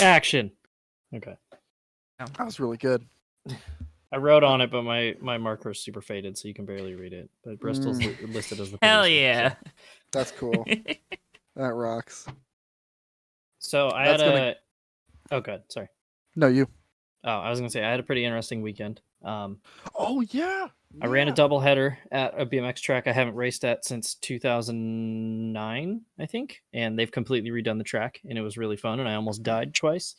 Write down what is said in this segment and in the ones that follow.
Action. Okay. That was really good. I wrote on it, but my marker is super faded, so you can barely read it. But Bristol's listed as the producer. Hell yeah. So. That's cool. That rocks. So I had a... Oh, good. Sorry. No, you. Oh, I was going to say, I had a pretty interesting weekend. Oh, yeah. I ran a doubleheader at a BMX track I haven't raced at since 2009, I think. And they've completely redone the track, and it was really fun, and I almost died twice.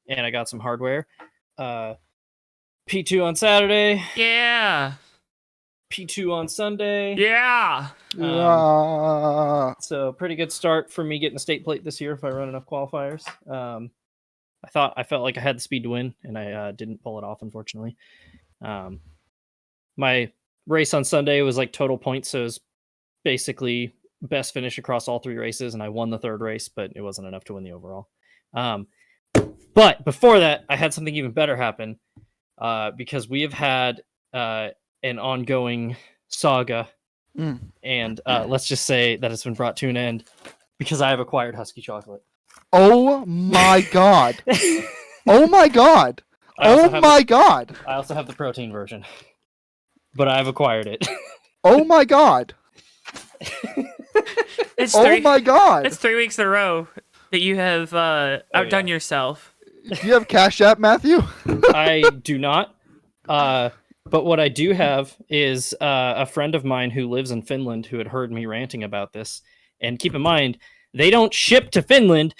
And I got some hardware. P2 on Saturday. Yeah. P2 on Sunday. Yeah. So pretty good start for me getting a state plate this year if I run enough qualifiers. I felt like I had the speed to win, and I didn't pull it off, unfortunately. My race on Sunday was like total points, so it was basically best finish across all 3 races, and I won the 3rd race, but it wasn't enough to win the overall. But before that, I had something even better happen, because we have had an ongoing saga, and let's just say that it's been brought to an end because I have acquired Husky chocolate. Oh my god! Oh my god! Oh my god! I also have the protein version, but I've acquired it. Oh my god! Oh my god! It's 3 weeks in a row that you have outdone yourself. Do you have Cash App, Matthew? I do not. But what I do have is a friend of mine who lives in Finland who had heard me ranting about this. And keep in mind, they don't ship to Finland,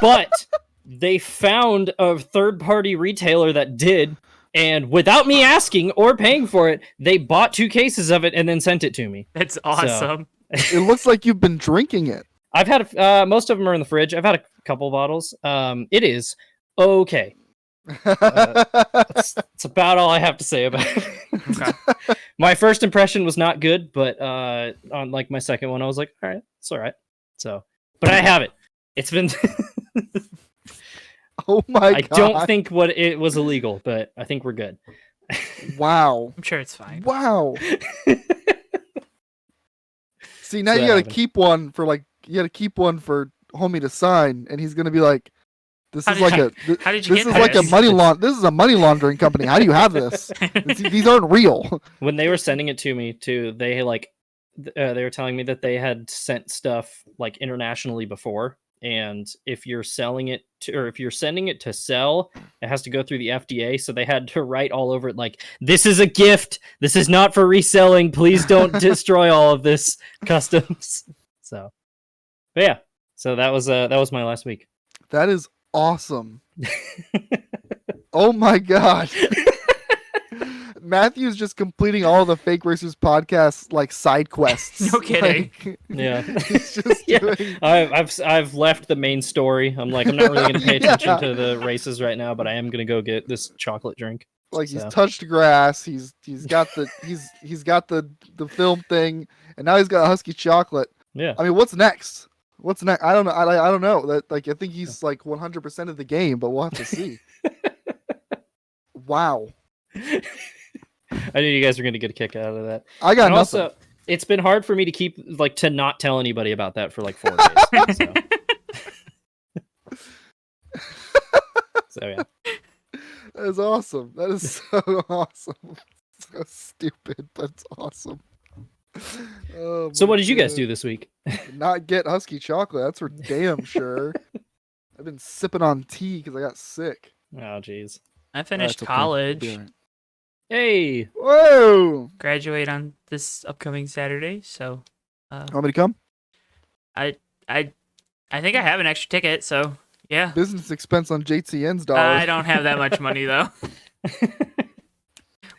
but they found a third-party retailer that did. And without me asking or paying for it, they bought 2 cases of it and then sent it to me. That's awesome. So, it looks like you've been drinking it. I've had most of them are in the fridge. I've had a couple bottles. It is okay. That's about all I have to say about it. Okay. My first impression was not good, but on like my second one, I was like, all right, it's all right. So, but I have it. It's been. Oh my god! I don't think it was illegal, but I think we're good. Wow. I'm sure it's fine. Wow. See, now you gotta keep one for homie to sign, and he's gonna be like, "This is like a money laundering company. How do you have this? These aren't real." When they were sending it to me, too, they were telling me that they had sent stuff like internationally before, and if you're selling it or if you're sending it to sell, it has to go through the FDA. So they had to write all over it like, "This is a gift. This is not for reselling. Please don't destroy all of this customs." So, but yeah. So that was my last week. That is awesome. Oh my god. Matthew's just completing all the Fake Racers podcast like side quests. No kidding. Like, Yeah. He's just doing... I've left the main story. I'm like, I'm not really gonna pay attention to the races right now, but I am gonna go get this chocolate drink. Like he's touched grass, he's got the film thing, and now he's got Husky chocolate. Yeah. I mean, what's next? What's next? I don't know. I don't know. That I think he's like 100% of the game, but we'll have to see. Wow. I knew you guys were going to get a kick out of that. I got nothing. Also, it's been hard for me to keep to not tell anybody about that for like 4 days. So yeah. That is awesome. That is so awesome. So stupid, but it's awesome. Oh, so what did you guys do this week? Not get Husky chocolate. That's for damn sure. I've been sipping on tea because I got sick. Oh, jeez. I finished college. Okay. Hey! Whoa! Graduate on this upcoming Saturday, so. Want me to come? I think I have an extra ticket, so yeah. Business expense on JTN's dollar. I don't have that much money though.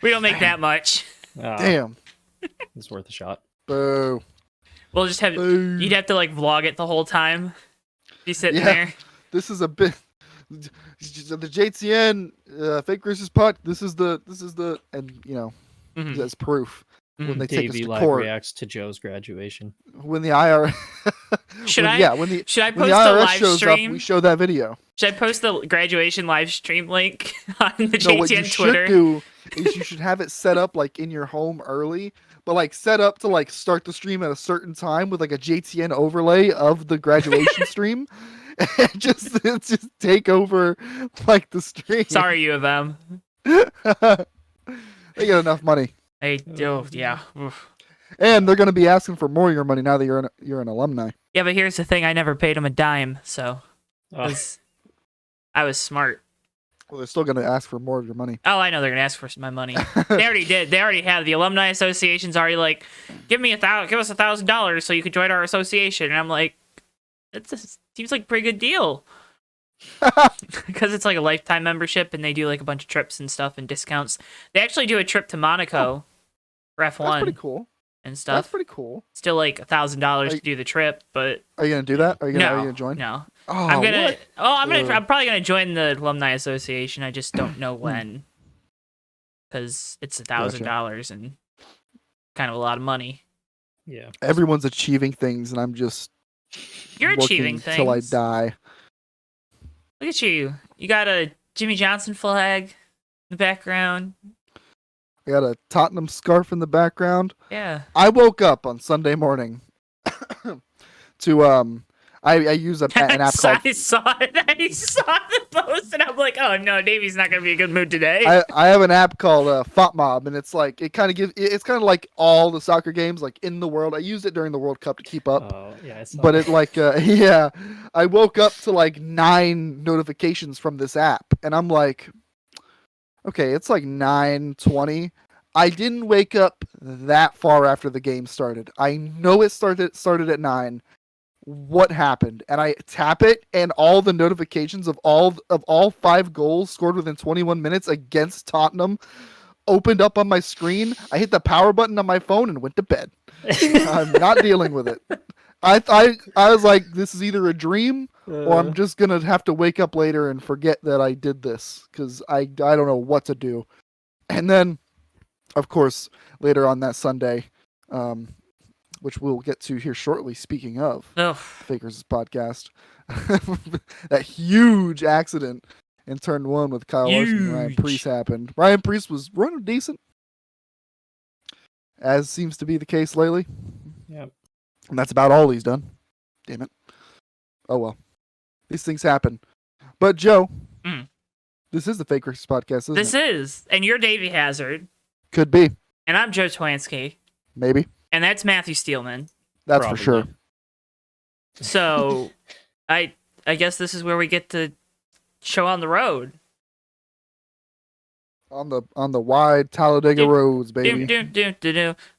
We don't make that much. Damn. It's worth a shot. Boo. We'll just have. Boo. You'd have to like vlog it the whole time. Be sitting there. This is a bit. The JTN Fake Racers putt. This is the and you know that's proof when they take us to live court. Reacts to Joe's graduation. When the IRS should I post when the the IRS live shows stream? Up, we show that video. Should I post the graduation live stream link on the JTN what you Twitter? should do is you should have it set up like in your home early, but like set up to like start the stream at a certain time with like a JTN overlay of the graduation stream. and just take over like the stream. Sorry, U of M. They get enough money. They do, yeah. Oof. And they're going to be asking for more of your money now that you're an alumni. Yeah, but here's the thing: I never paid them a dime, so I was smart. Well, they're still going to ask for more of your money. Oh, I know they're going to ask for my money. They already did. They already have. The alumni association's already like, give us $1,000 so you could join our association. And I'm like, seems like a pretty good deal. Because it's like a lifetime membership, and they do like a bunch of trips and stuff and discounts. They actually do a trip to Monaco for F1. That's pretty cool. And stuff. That's pretty cool. Still like $1,000 to do the trip, but are you gonna do that? Are you gonna join? No. Oh, I'm probably gonna join the alumni association. I just don't know when, because it's $1,000 and kind of a lot of money. Yeah. Everyone's achieving things, and I'm just you're achieving things till I die. Look at you! You got a Jimmy Johnson flag in the background. I got a Tottenham scarf in the background. Yeah. I woke up on Sunday morning to I use an app called. I saw it. I saw the post, and I'm like, oh no, Davey's not gonna be in a good mood today. I have an app called FOTMob, and it's like it's kind of like all the soccer games like in the world. I used it during the World Cup to keep up. Oh yeah, I saw but that. it like yeah, I woke up to like 9 notifications from this app, and I'm like, okay, it's like 9:20. I didn't wake up that far after the game started. I know it started at 9. What happened? And I tap it, and all the notifications of all 5 goals scored within 21 minutes against Tottenham opened up on my screen. I hit the power button on my phone and went to bed. I'm not dealing with it. I was like, this is either a dream or I'm just gonna have to wake up later and forget that I did this, because I don't know what to do. And then, of course, later on that Sunday, which we'll get to here shortly, speaking of Fakers' podcast, that huge accident in turn 1 with Kyle Busch and Ryan Preece happened. Ryan Preece was running decent, as seems to be the case lately. Yeah. And that's about all he's done. Damn it. Oh well. These things happen. But Joe, this is the Fakers' podcast, isn't it? This is. And you're Davey Hazard. Could be. And I'm Joe Twansky. Maybe. And that's Matthew Steelman. That's Probably. For sure. So, I guess this is where we get to show on the road. On the wide Talladega roads, baby.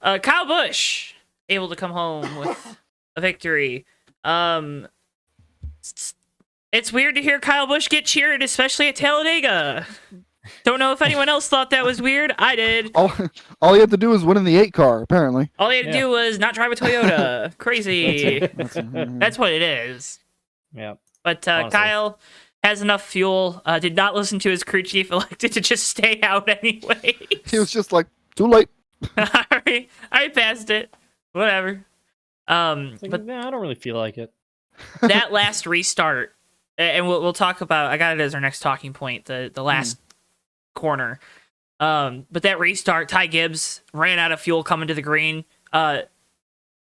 Kyle Busch able to come home with a victory. It's weird to hear Kyle Busch get cheered, especially at Talladega. Don't know if anyone else thought that was weird. I did. All he had to do was win in the 8 car, apparently. All he had to do was not drive a Toyota. Crazy. That's what it is. Yeah. But Kyle has enough fuel. Did not listen to his crew chief. Elected to just stay out anyway. He was just like, too late. I passed it. Whatever. But I don't really feel like it. That last restart, and we'll talk about. I got it as our next talking point. The last corner. But that restart, Ty Gibbs ran out of fuel coming to the green.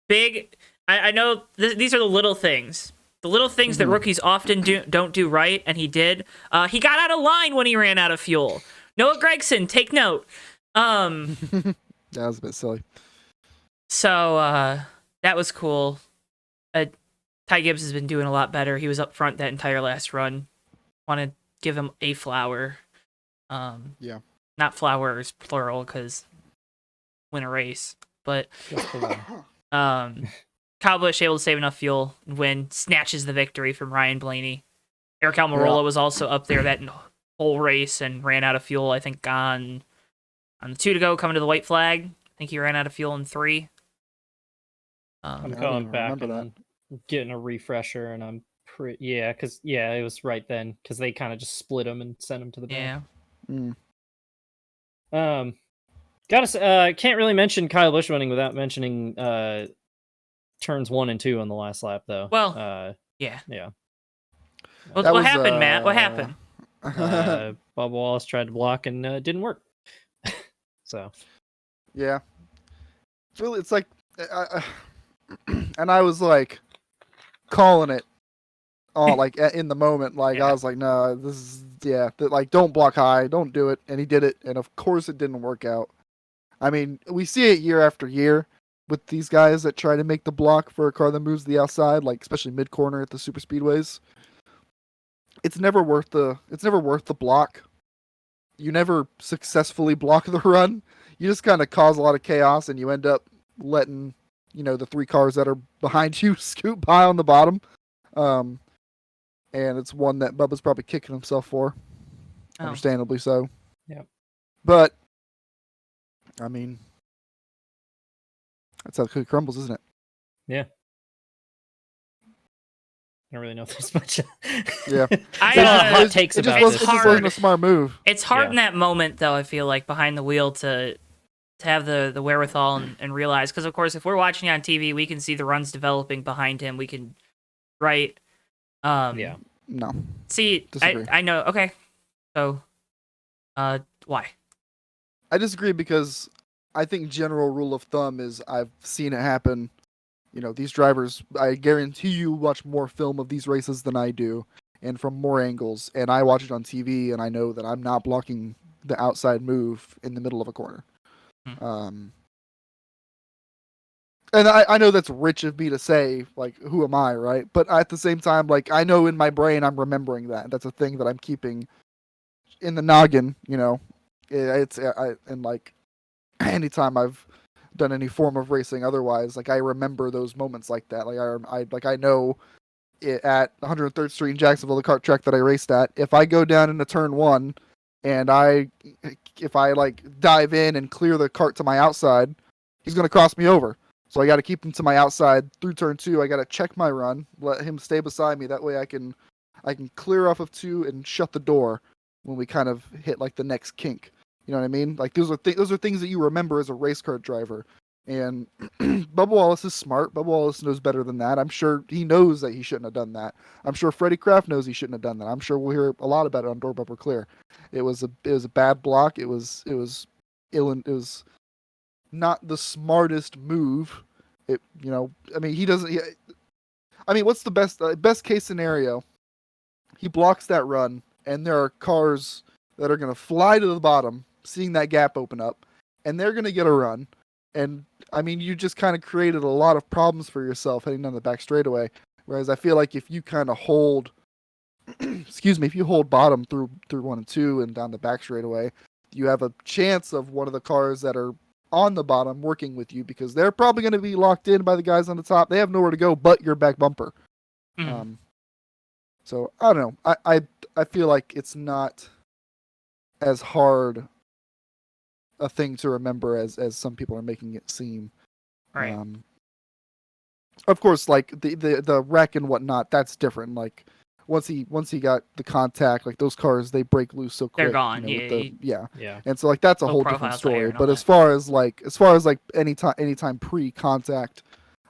Big. I know these are the little things. The little things that rookies often don't do right, and he did. He got out of line when he ran out of fuel. Noah Gragson, take note. That was a bit silly. So that was cool. Ty Gibbs has been doing a lot better. He was up front that entire last run. Want to give him a flower. Yeah. Not flowers, plural, because win a race. But Kyle Busch able to save enough fuel and win, snatches the victory from Ryan Blaney. Eric Almirola was also up there that whole race and ran out of fuel, I think, on the 2 to go, coming to the white flag. I think he ran out of fuel in 3. I'm going back and getting a refresher, and I'm because it was right then, because they kind of just split him and sent him to the back. Can't really mention Kyle Busch winning without mentioning turns 1 and 2 on the last lap, though. Well, yeah. What happened, Matt? What happened? Bubba Wallace tried to block and it didn't work. So, yeah, it's like, and I was like calling it like in the moment. Like I was like, no, this is like don't block high, don't do it, and he did it, and of course it didn't work out. I mean, we see it year after year with these guys that try to make the block for a car that moves to the outside, like especially mid corner at the super speedways. It's never worth the block. You never successfully block the run. You just kind of cause a lot of chaos, and you end up letting the 3 cars that are behind you scoot by on the bottom. And it's one that Bubba's probably kicking himself for, understandably so. Yeah. But I mean, that's how the cookie crumbles, isn't it? Yeah. I don't really know if there's much. Yeah. Hot takes about this. It just wasn't a smart move. It's hard in that moment, though, I feel like, behind the wheel to have the wherewithal and realize. Because, of course, if we're watching on TV, we can see the runs developing behind him. We can, right? Yeah. No. See, I know. Okay. So, why? I disagree because I think general rule of thumb is I've seen it happen. These drivers, I guarantee you watch more film of these races than I do, and from more angles. And I watch it on TV, and I know that I'm not blocking the outside move in the middle of a corner. And I know that's rich of me to say, like, who am I, right? But at the same time, like, I know in my brain I'm remembering that. That's a thing that I'm keeping in the noggin, and like, anytime I've done any form of racing otherwise, like, I remember those moments like that. Like, I know at 103rd Street in Jacksonville, the kart track that I raced at, if I go down into turn 1 and if I like dive in and clear the kart to my outside, he's going to cross me over. So I got to keep him to my outside through turn 2. I got to check my run, let him stay beside me. That way I can clear off of 2 and shut the door when we kind of hit like the next kink. You know what I mean? Like, those are things that you remember as a race car driver. And Bubba Wallace is smart. Bubba Wallace knows better than that. I'm sure he knows that he shouldn't have done that. I'm sure Freddie Kraft knows he shouldn't have done that. I'm sure we'll hear a lot about it on Door Bumper Clear. It was a bad block. It was not the smartest move. What's the best case scenario? He blocks that run, and there are cars that are going to fly to the bottom, seeing that gap open up, and they're going to get a run. And I mean, you just kind of created a lot of problems for yourself heading down the back straightaway. Whereas I feel like if you kind of hold, if you hold bottom through 1 and 2 and down the back straightaway, you have a chance of one of the cars that are on the bottom working with you, because they're probably going to be locked in by the guys on the top. They have nowhere to go but your back bumper. So I don't know. I feel like it's not as hard a thing to remember as some people are making it seem. Right. Of course, like the wreck and whatnot, that's different. Like once he got the contact, like those cars, they break loose so quick. They're gone. Yeah. Yeah. And so like that's a whole different story. But as far as like anytime pre-contact,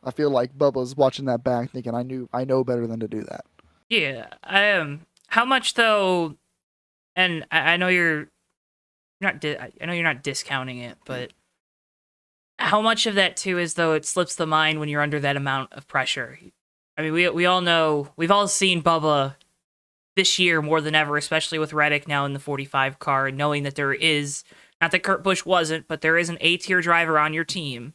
I feel like Bubba's watching that back thinking I know better than to do that. Yeah. How much though? And I know you're not. I know you're not discounting it, but how much of that too is though it slips the mind when you're under that amount of pressure? I mean, we all know, we've all seen Bubba this year more than ever, especially with Reddick now in the 45 car, and knowing that there is, not that Kurt Busch wasn't, but there is an A-tier driver on your team.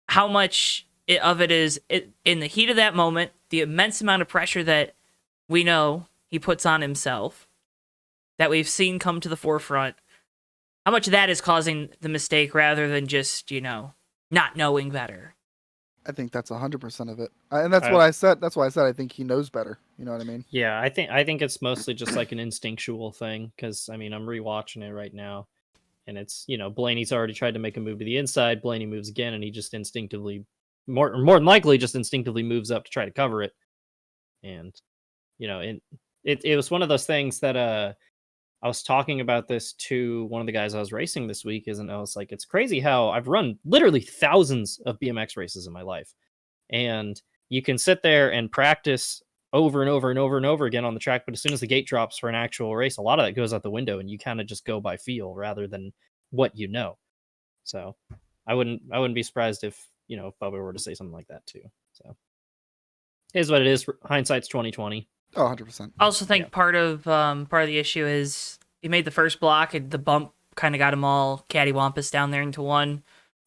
How much of it is in the heat of that moment, the immense amount of pressure that we know he puts on himself, that we've seen come to the forefront, how much of that is causing the mistake rather than just, not knowing better? I think that's 100% of it, and that's what I said. That's why I said I think he knows better. You know what I mean? Yeah, I think it's mostly just like an instinctual thing, because I mean I'm rewatching it right now, and it's Blaney's already tried to make a move to the inside. Blaney moves again, and he just instinctively, more than likely, just instinctively moves up to try to cover it, and it was one of those things that I was talking about this to one of the guys I was racing this week, and I was like, it's crazy how I've run literally thousands of BMX races in my life. And you can sit there and practice over and over and over and over again on the track, but as soon as the gate drops for an actual race, a lot of that goes out the window, and you kind of just go by feel rather than what you know. So I wouldn't be surprised if, Bubba were to say something like that too. So Is what it is. Hindsight's 2020. Oh, 100%. I also think part of the issue is he made the first block and the bump kind of got him all cattywampus down there into one.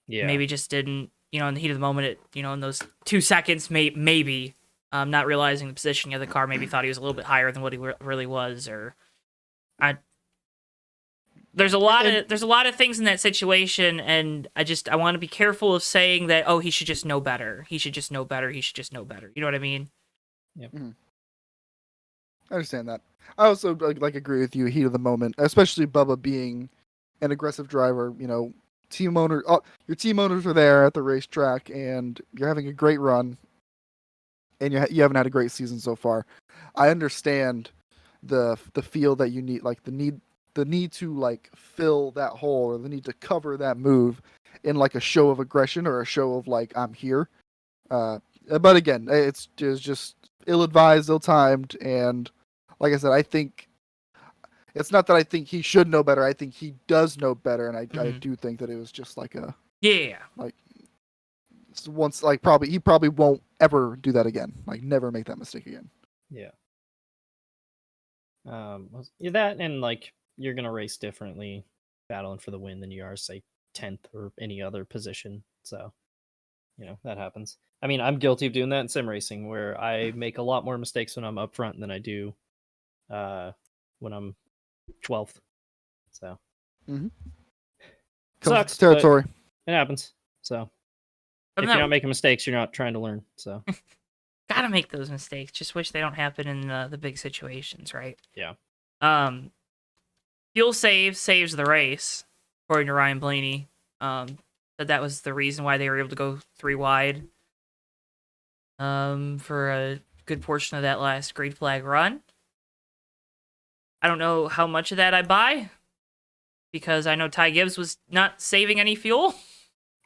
Yeah. Maybe just didn't, in the heat of the moment, in those 2 seconds, maybe not realizing the positioning of the car, maybe thought he was a little bit higher than what he really was, or there's a lot of things in that situation, and I want to be careful of saying that, oh, he should just know better. He should just know better. He should just know better. You know what I mean? Yep. Mm-hmm. I understand that. I also agree with you. Heat of the moment, especially Bubba being an aggressive driver. Team owner. Your team owners are there at the racetrack, and you're having a great run, and you haven't had a great season so far. I understand the feel that you need, the need to fill that hole, or the need to cover that move in a show of aggression or a show of I'm here. But again, it's just ill-advised, ill-timed, and like I said, I think it's not that I think he should know better. I think he does know better, and I do think that it was just once he probably won't ever do that again. Never make that mistake again. Yeah. That and you're gonna race differently, battling for the win than you are say 10th or any other position. So, that happens. I mean, I'm guilty of doing that in sim racing, where I make a lot more mistakes when I'm up front than I do when I'm 12th. So, sucks. Territory. It happens. So, if you're not making mistakes, you're not trying to learn. So, gotta make those mistakes. Just wish they don't happen in the big situations, right? Yeah. Fuel saves the race, according to Ryan Blaney. That was the reason why they were able to go 3 wide for a good portion of that last green flag run. I don't know how much of that I buy, because I know Ty Gibbs was not saving any fuel.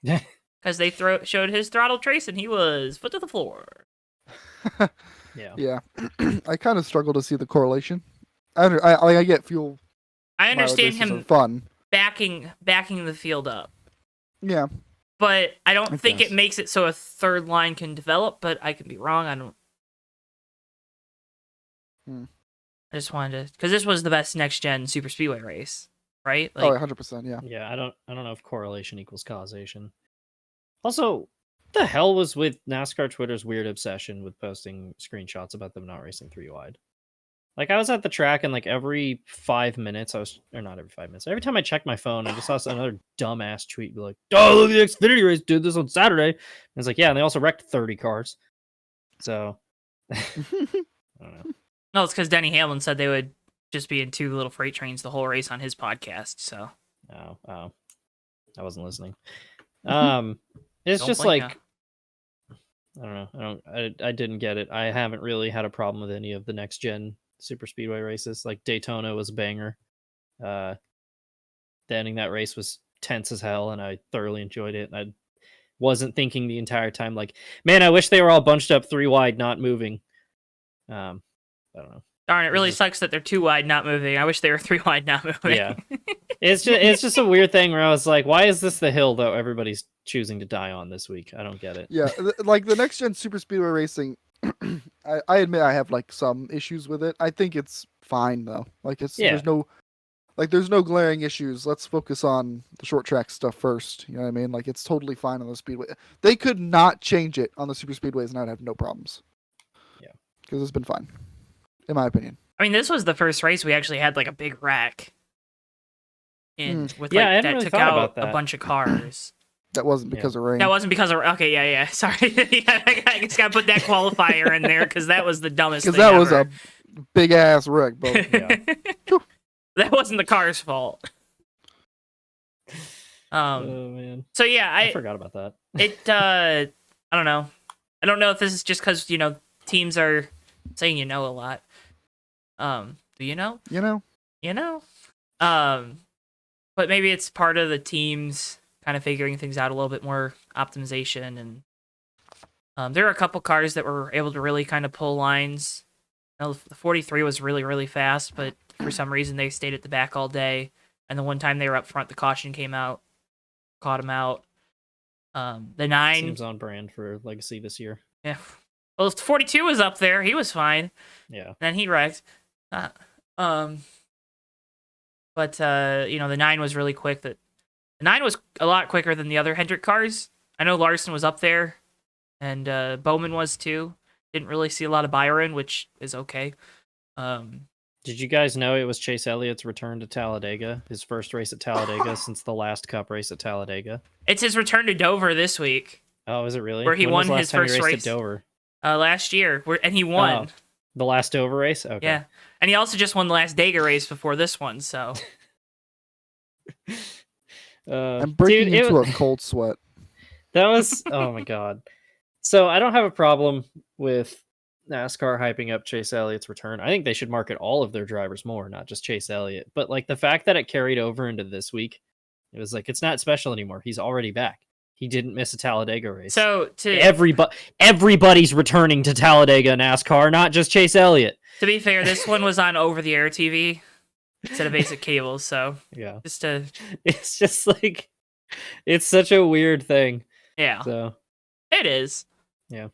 Yeah. Because they showed his throttle trace and he was foot to the floor. Yeah. I kind of struggle to see the correlation. I get fuel. I understand him fun backing the field up. Yeah. But I don't think it makes it so a third line can develop, but I could be wrong. I don't. I just wanted to, because this was the best next gen super speedway race, right? 100%, yeah. Yeah, I don't know if correlation equals causation. Also, what the hell was with NASCAR Twitter's weird obsession with posting screenshots about them not racing 3 wide? I was at the track, and every 5 minutes, not every 5 minutes, every time I checked my phone, I just saw another dumbass tweet be like, oh, look at the Xfinity race, did this on Saturday. And it's yeah, and they also wrecked 30 cars. So, I don't know. No, it's because Denny Hamlin said they would just be in 2 little freight trains the whole race on his podcast, so. Oh. I wasn't listening. It's just I don't know. I didn't get it. I haven't really had a problem with any of the next gen super speedway races. Daytona was a banger. The ending that race was tense as hell, and I thoroughly enjoyed it. I wasn't thinking the entire time man, I wish they were all bunched up 3 wide, not moving. I don't know. Darn, it really sucks that they're 2 wide, not moving. I wish they were 3 wide, not moving. Yeah. It's just a weird thing where I was why is this the hill though everybody's choosing to die on this week? I don't get it. Yeah, the next gen super speedway racing, I admit I have some issues with it. I think it's fine though. There's no glaring issues. Let's focus on the short track stuff first. You know what I mean? It's totally fine on the speedway. They could not change it on the super speedways, and I'd have no problems. Yeah, because it's been fine, in my opinion. I mean, this was the first race we actually had a big wreck. That really took out a bunch of cars. That wasn't because of rain. That wasn't because of... Okay, yeah. Sorry. I just got to put that qualifier in there, because that was the dumbest thing ever. Because that was a big-ass wreck, bro. Yeah. That wasn't the car's fault. Oh, man. So, yeah, I forgot about that. I don't know. I don't know if this is just because, teams are saying a lot. Do you know? You know? But maybe it's part of the teams kind of figuring things out a little bit more optimization, and there are a couple cars that were able to really kind of pull lines. The 43 was really, really fast, but for some reason they stayed at the back all day, and the one time they were up front, the caution came out, caught them out. The 9 seems on brand for Legacy this year. Yeah. Well, 42 was up there. He was fine. Yeah. Then he wrecked. But the 9 was really quick. The 9 was a lot quicker than the other Hendrick cars. I know Larson was up there, and Bowman was too. Didn't really see a lot of Byron, which is okay. Did you guys know it was Chase Elliott's return to Talladega? His first race at Talladega since the last Cup race at Talladega. It's his return to Dover this week. Oh, is it really? Where he won his first race at Dover? Last year, and he won. Oh, the last Dover race? Okay. Yeah. And he also just won the last Dega race before this one, so. I'm breaking into a cold sweat. That was, oh my God. So I don't have a problem with NASCAR hyping up Chase Elliott's return. I think they should market all of their drivers more, not just Chase Elliott. But like the fact that it carried over into this week, it was like, it's not special anymore. He's already back. He didn't miss a Talladega race. So everybody's returning to Talladega NASCAR, not just Chase Elliott. To be fair, this one was on over-the-air TV instead of basic cable, so yeah, it's just like it's such a weird thing. Yeah, so it is. Yeah,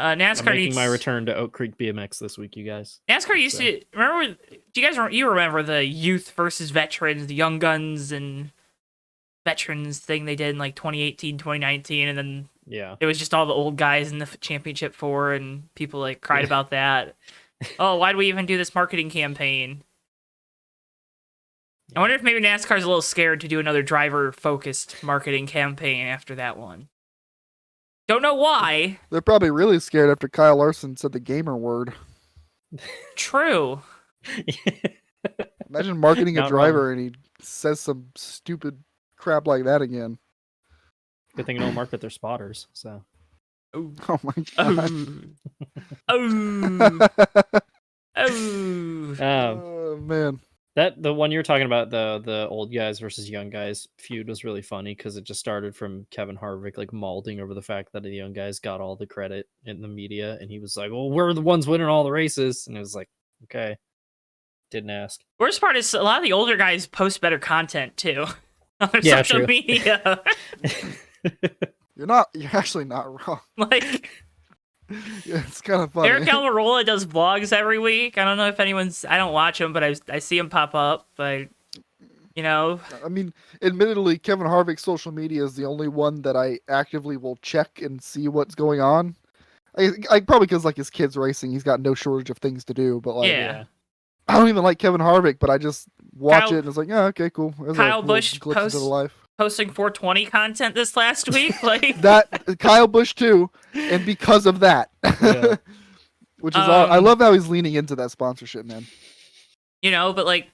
NASCAR I'm making my return to Oak Creek BMX this week, you guys. NASCAR used to remember. Do you guys remember the youth versus veterans, the young guns and veterans thing they did in like 2018, 2019, and then it was just all the old guys in the championship 4, and people like cried about that. Oh, why do we even do this marketing campaign? I wonder if maybe NASCAR's a little scared to do another driver-focused marketing campaign after that one. Don't know why. They're probably really scared after Kyle Larson said the gamer word. True. Imagine marketing a driver and he says some stupid crap like that again. Good thing you don't market their spotters, so. Oh my God. Oh man. The one you're talking about, the old guys versus young guys feud was really funny because it just started from Kevin Harvick like mauling over the fact that the young guys got all the credit in the media, and he was like, "Well, we're the ones winning all the races," and it was like, "Okay, didn't ask." Worst part is a lot of the older guys post better content too on their social media. You're actually not wrong. Like, yeah, it's kind of funny. Eric Almirola does vlogs every week. I don't know if I don't watch him, but I see him pop up. But I mean, admittedly, Kevin Harvick's social media is the only one that I actively will check and see what's going on. I probably because like his kid's racing, he's got no shortage of things to do. But like, I don't even like Kevin Harvick, but I just watch it and it's like, yeah, okay, cool. Kyle Busch posting 420 content this last week, like that. Kyle Busch too, and because of that, which is I love how he's leaning into that sponsorship, man. But like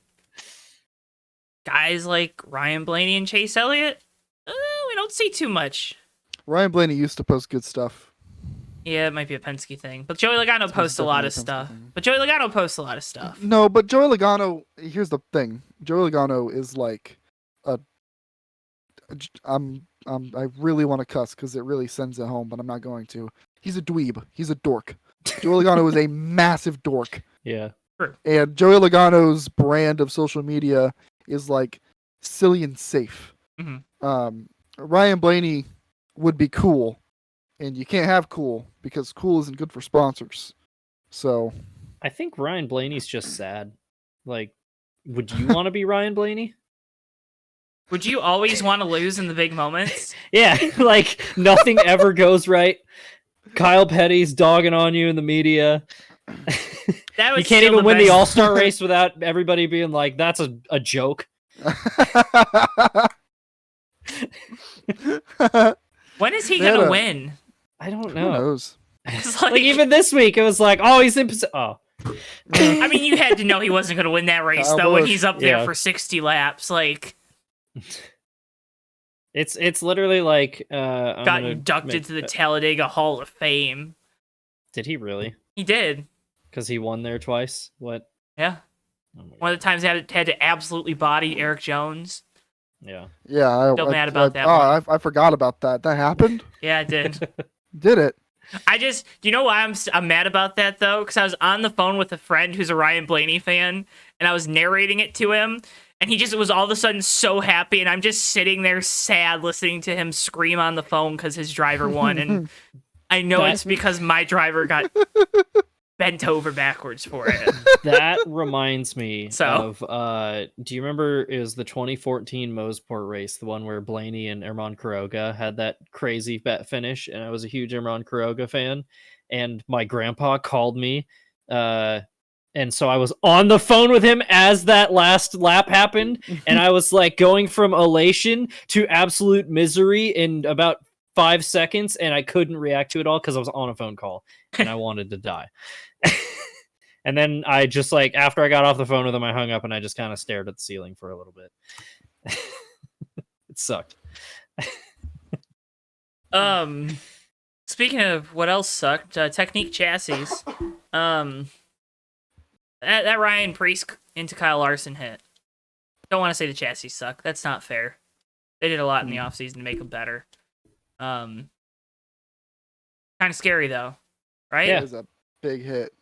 guys like Ryan Blaney and Chase Elliott, we don't see too much. Ryan Blaney used to post good stuff. Yeah, it might be a Penske thing, but Joey Logano posts a lot of stuff. No, but Joey Logano. Here's the thing: Joey Logano is like I really want to cuss because it really sends it home, but I'm not going to. He's a dweeb. He's a dork. Joey Logano is a massive dork. Yeah. And Joey Logano's brand of social media is like silly and safe. Mm-hmm. Ryan Blaney would be cool, and you can't have cool because cool isn't good for sponsors. So I think Ryan Blaney's just sad. Like, would you want to be Ryan Blaney? Would you always want to lose in the big moments? Yeah, like nothing ever goes right. Kyle Petty's dogging on you in the media. You can't even win the All-Star race without everybody being like, that's a joke. When is he going to win? I don't know. Who knows? Like even this week, it was like, oh, he's in I mean, you had to know he wasn't going to win that race, though, when he's up there for 60 laps. Like, it's literally like got inducted to the Talladega Hall of Fame. Did he really? He did. Because he won there twice? What? Yeah. One of the times he had to absolutely body Eric Jones. Yeah. Yeah. Still mad about that. I forgot about that. That happened? Yeah, it did. Did it? Do you know why I'm mad about that, though? Because I was on the phone with a friend who's a Ryan Blaney fan, and I was narrating it to him, and he just was all of a sudden so happy, and I'm just sitting there sad listening to him scream on the phone because his driver won, and I know it's because my driver got bent over backwards for it. That reminds me of do you remember it was the 2014 Moseport race, the one where Blaney and Herman Quiroga had that crazy bet finish, and I was a huge Herman Quiroga fan, and my grandpa called me, and so I was on the phone with him as that last lap happened, and I was like going from elation to absolute misery in about 5 seconds, and I couldn't react to it all because I was on a phone call and I wanted to die. And then I just like, after I got off the phone with him, I hung up and I just kind of stared at the ceiling for a little bit. It sucked. Speaking of what else sucked, Technique chassis. That Ryan Preece into Kyle Larson hit. Don't want to say the chassis suck. That's not fair. They did a lot in the offseason to make them better. Kind of scary though, right? Yeah. It was a big hit.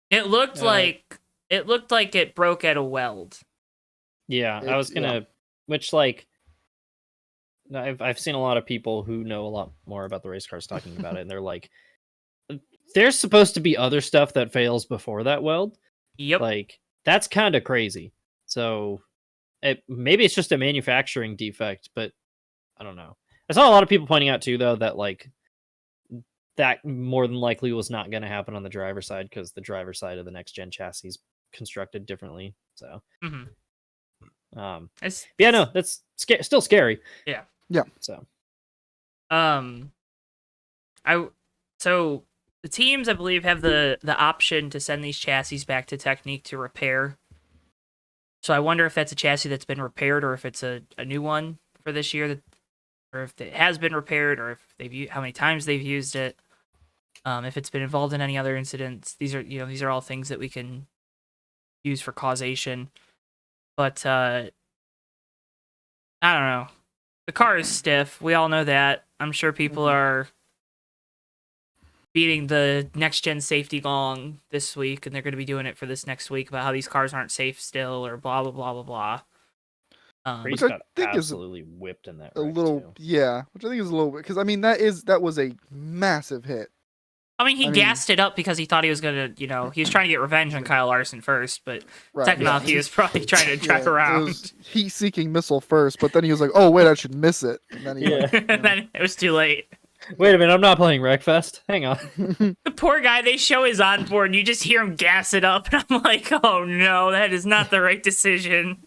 It looked like it broke at a weld. Yeah, I was gonna, which like, I've seen a lot of people who know a lot more about the race cars talking about it, and they're like, there's supposed to be other stuff that fails before that weld. Yep. Like, that's kind of crazy. So, maybe it's just a manufacturing defect, but I don't know. I saw a lot of people pointing out too, though, that like that more than likely was not going to happen on the driver's side because the driver's side of the next gen chassis is constructed differently. So, yeah, no, that's still scary. Yeah. So, so the teams, I believe, have the option to send these chassis back to Technique to repair. So I wonder if that's a chassis that's been repaired or if it's a new one for this year, or if it has been repaired, or if how many times they've used it. If it's been involved in any other incidents. These are all things that we can use for causation. But I don't know. The car is stiff. We all know that. I'm sure people are beating the next gen safety gong this week, and they're going to be doing it for this next week about how these cars aren't safe still, or blah blah blah blah blah. Which got absolutely whipped in that. Which I think is a little bit, because I mean that was a massive hit. I mean, he gassed it up because he thought he was gonna, he was trying to get revenge on Kyle Larson first, but technically he was probably trying to track around. It was heat-seeking missile first, but then he was like, "Oh wait, I should miss it." And then and then it was too late. Wait a minute, I'm not playing Wreckfest. Hang on. The poor guy, they show his onboard, and you just hear him gas it up, and I'm like, oh no, that is not the right decision.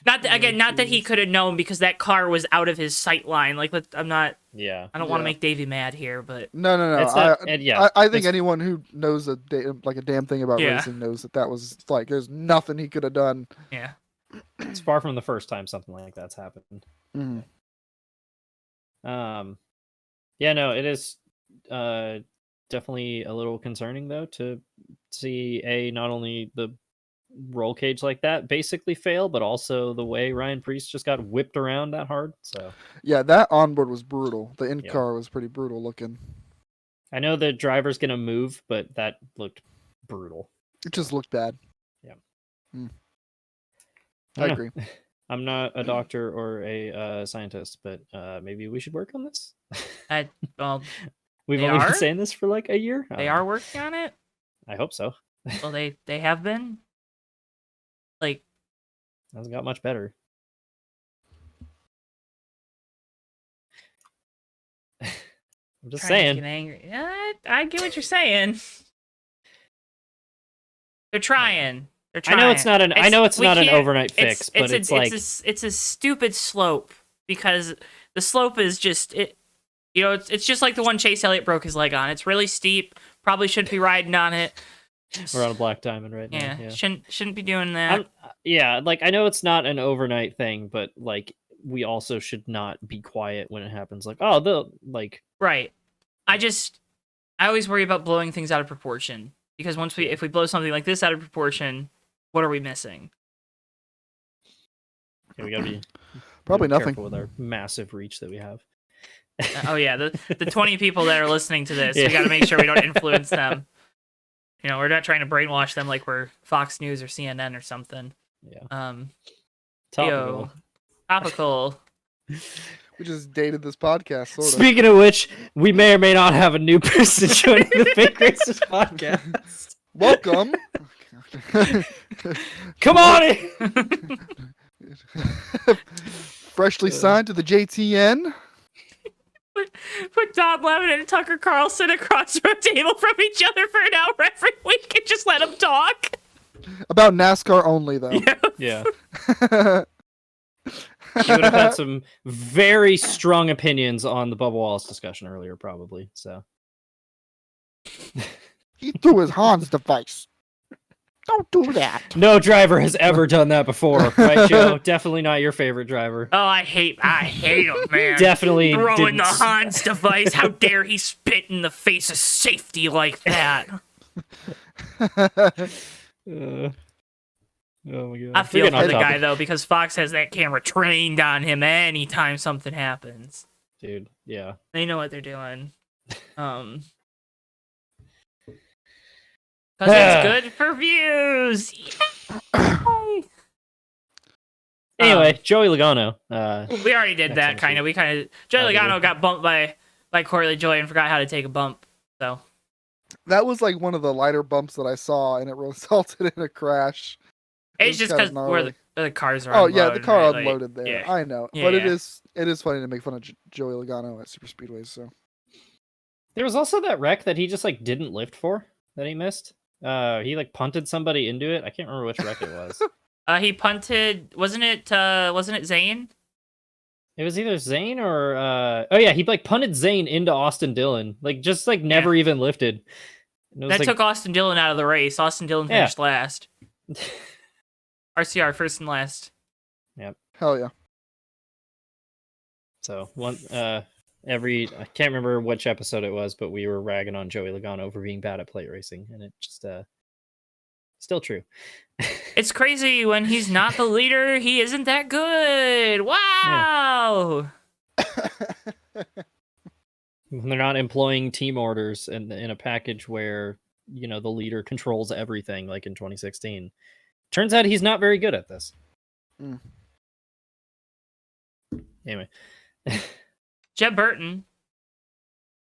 Not that he could have known, because that car was out of his sight line. Like, I'm not. Yeah. I don't want to make Davey mad here, but no. I think anyone who knows a damn thing about racing knows that was like, there's nothing he could have done. Yeah. It's far from the first time something like that's happened. Mm-hmm. Yeah, no, it is definitely a little concerning though to see not only the roll cage like that basically fail, but also the way Ryan Preece just got whipped around that hard. So yeah, that onboard was brutal. The in-car was pretty brutal looking. I know the driver's gonna move, but that looked brutal. It just looked bad. Yeah. I agree. I'm not a doctor or a scientist, but maybe we should work on this. We've only been saying this for like a year. They are working on it? I hope so. Well, they have been. Like, hasn't got much better. I'm just saying. Angry. I get what you're saying. They're trying. They're trying. I know it's not an overnight fix, but it's a stupid slope, because the slope is just it. It's just like the one Chase Elliott broke his leg on. It's really steep. Probably shouldn't be riding on it. We're on a black diamond right now. Yeah. Shouldn't be doing that. Like, I know it's not an overnight thing, but like, we also should not be quiet when it happens. Like, right. I always worry about blowing things out of proportion, because if we blow something like this out of proportion, what are we missing? Yeah, we gotta be probably nothing with our massive reach that we have. The 20 people that are listening to this, we gotta make sure we don't influence them. We're not trying to brainwash them like we're Fox News or CNN or something. Yeah. Topical. We just dated this podcast, sort of. Speaking of which, we may or may not have a new person joining the Fake Racers podcast. Welcome. Come on in. Freshly signed to the JTN. Put Don Lemon and Tucker Carlson across from a table from each other for an hour every week and just let them talk. About NASCAR only, though. Yeah. You would have had some very strong opinions on the Bubba Wallace discussion earlier, probably. So he threw his Hans device. Don't do that. No driver has ever done that before, right, Joe? Definitely not your favorite driver. Oh, I hate him, man. Definitely throwing the Hans device. How dare he spit in the face of safety like that? Oh my god. I feel for the guy though, because Fox has that camera trained on him anytime something happens. Dude, yeah. They know what they're doing. Because it's good for views. Yay! Anyway, Joey Logano. We already did that kind of. Joey Logano got bumped by Corey LaJoy and forgot how to take a bump. So that was like one of the lighter bumps that I saw, and it resulted in a crash. It's just because where the cars are. Oh yeah, the car unloaded there. Yeah. I know, yeah, but it is funny to make fun of Joey Logano at super speedways. So there was also that wreck that he just like didn't lift for that he missed. He like punted somebody into it. I can't remember which wreck it was. He punted. Wasn't it Zane? It was either Zane or oh yeah, he like punted Zane into Austin Dillon. Like just like never even lifted. That took Austin Dillon out of the race. Austin Dillon finished last. RCR first and last. Yep. Hell yeah. So one I can't remember which episode it was, but we were ragging on Joey Logano for being bad at plate racing, and it just still true. It's crazy when he's not the leader, he isn't that good. Wow. Yeah. When they're not employing team orders in a package where, you know, the leader controls everything, like in 2016. Turns out he's not very good at this. Anyway. Jeb Burton,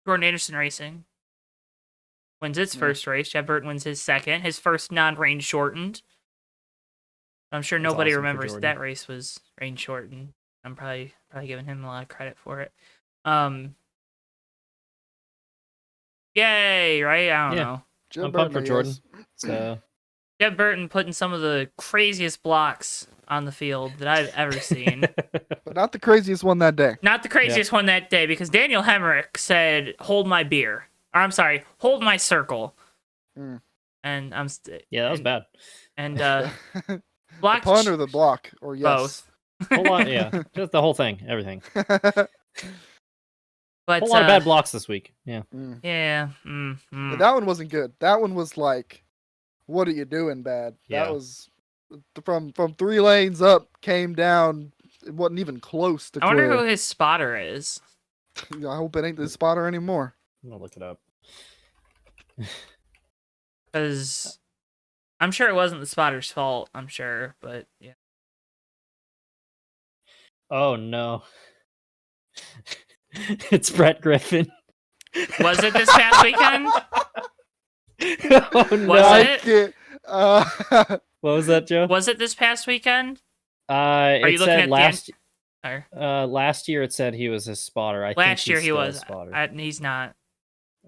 Gordon Anderson Racing, wins its first race. Jeb Burton wins his second. His first non-range shortened. I'm sure nobody remembers that race was range shortened. I'm probably giving him a lot of credit for it. Yay, right? I don't know. I'm pumped for Jordan. So Jeb Burton putting some of the craziest blocks on the field that I've ever seen. But not the craziest one that day. Not the craziest one that day, because Daniel Hemrick said, "Hold my beer." Or I'm sorry, "Hold my circle." And that was bad. And block the pun or the block or yes. Both. Whole lot, yeah, just the whole thing, everything. But a lot of bad blocks this week. Yeah. Yeah. But that one wasn't good. That one was like, what are you doing, bad? Yeah. That was from 3 lanes up, came down. It wasn't even close to I wonder who his spotter is. I hope it ain't the spotter anymore. I'm gonna look it up. Because I'm sure it wasn't the spotter's fault. I'm sure, but yeah. Oh no. It's Brett Griffin. Was it this past weekend? Oh, no. Was it? What was that, Joe? Was it this past weekend? Are you looking at last? Or? Last year it said he was a spotter. Last year he was. A spotter. He's not.